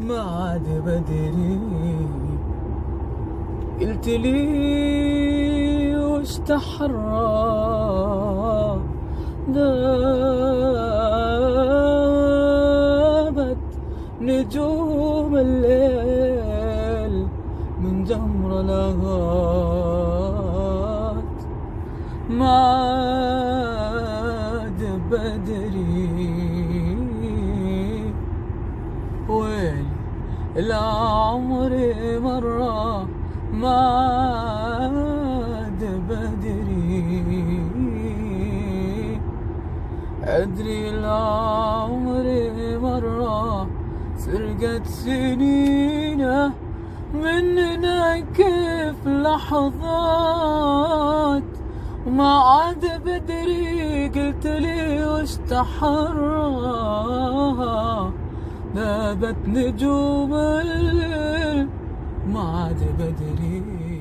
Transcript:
ما عاد بدري. قلت لي وش تحرى ذابت نجوم الليل من جمر لغات. ما عاد بدري ويلي العمر مرة ما عاد بدري. أدري العمر مرة سرقت سنينه مننا كيف لحظات. وما عاد بدري قلت لي وش تحرى ذابت نجوم الليل. ما عاد بدري.